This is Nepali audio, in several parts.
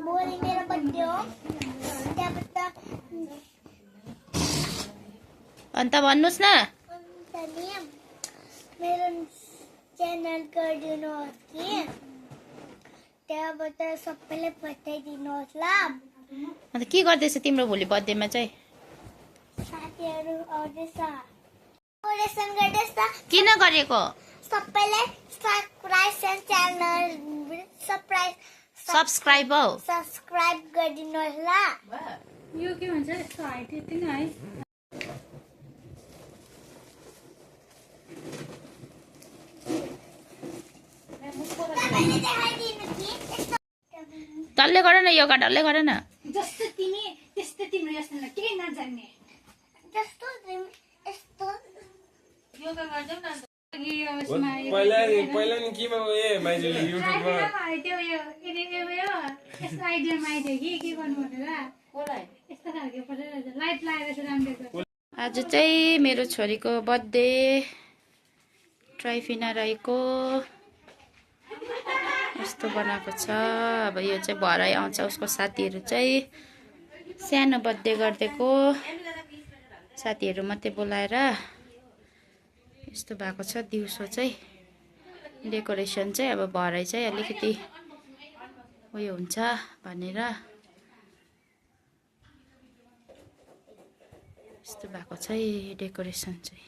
भोलि मेरो बर्थडे हो त्यहाँबाट अन्त भन्नुस् न मेरो च्यानल गरिदिनुहोस् कि त्यहाँबाट सबैले पठाइदिनुहोस् ल। अन्त के गर्दैछ तिम्रो भोलि बर्थडेमा चाहिँ? साथीहरू आउँदैछ डेकोरेसन गर्दैछ। किन गरेको? सबैले सब्स्क्राइब हो सब्स्क्राइब गरिदिनुहोस् ल। यो के भन्छ यस्तो हाइट यति नै है। डल्ले गर न योगा, डल्ले गर न। जस्तो तिमी त्यस्तै तिम्रो जस्तो केही नजान्ने जस्तो यस्तो योगा गर्छौ न। पहिला नि केमा ए माइजले युट्युबमा त्यो यो यस्तो आइडियामा आइदियो कि के गर्नु भनेर यस्तो खालको पठाइरहेछ लाइट लगाएर चाहिँ राम्रो। आज चाहिँ मेरो छोरीको बर्थडे ट्राइफिना रहेको यस्तो बनाएको छ। अब यो चाहिँ भरै आउँछ उसको साथीहरू चाहिँ सानो बर्थडे गरिदिएको साथीहरू मात्रै बोलाएर यस्तो भएको छ। दिउँसो चाहिँ डेकोरेसन चाहिँ अब भरै चाहिँ अलिकति उयो हुन्छ भनेर यस्तो भएको छ डेकोरेसन चाहिँ।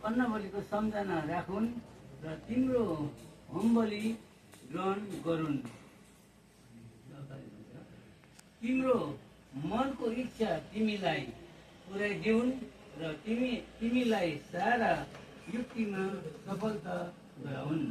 अन्नबलीको सम्झना राखुन् र तिम्रो होमबली ग्रहण गरून्। तिम्रो मनको इच्छा तिमीलाई पुर्याइदिउन् र तिमीलाई सारा युक्तिमा सफलता गराउन्।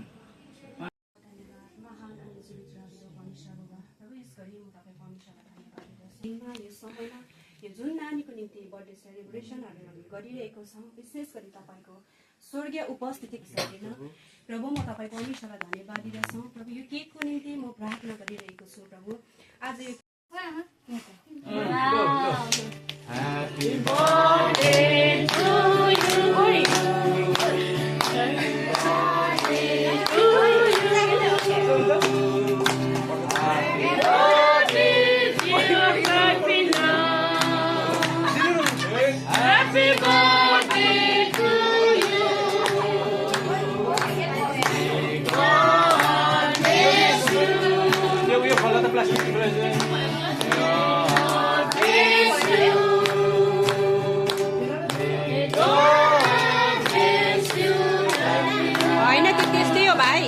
यो जुन नानीको निम्ति बर्थडे सेलिब्रेसनहरू हामी गरिरहेको छौँ, विशेष गरी तपाईँको स्वर्गीय उपस्थितिको साथमा प्रभु म तपाईँको परमेश्वरलाई धन्यवाद दिँदछु। प्रभु यो केकको निम्ति म प्रार्थना गरिरहेको छु। प्रभु आज यो होइन त्यो त्यस्तै हो भाइ।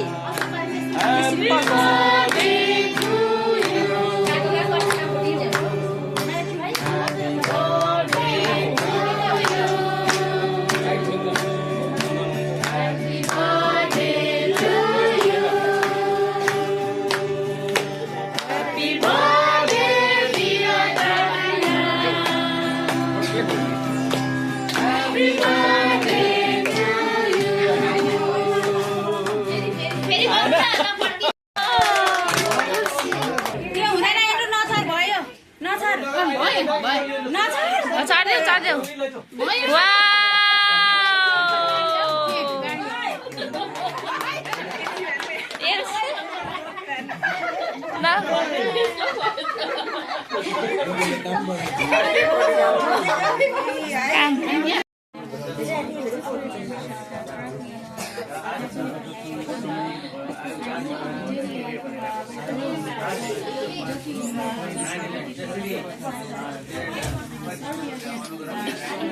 Wow.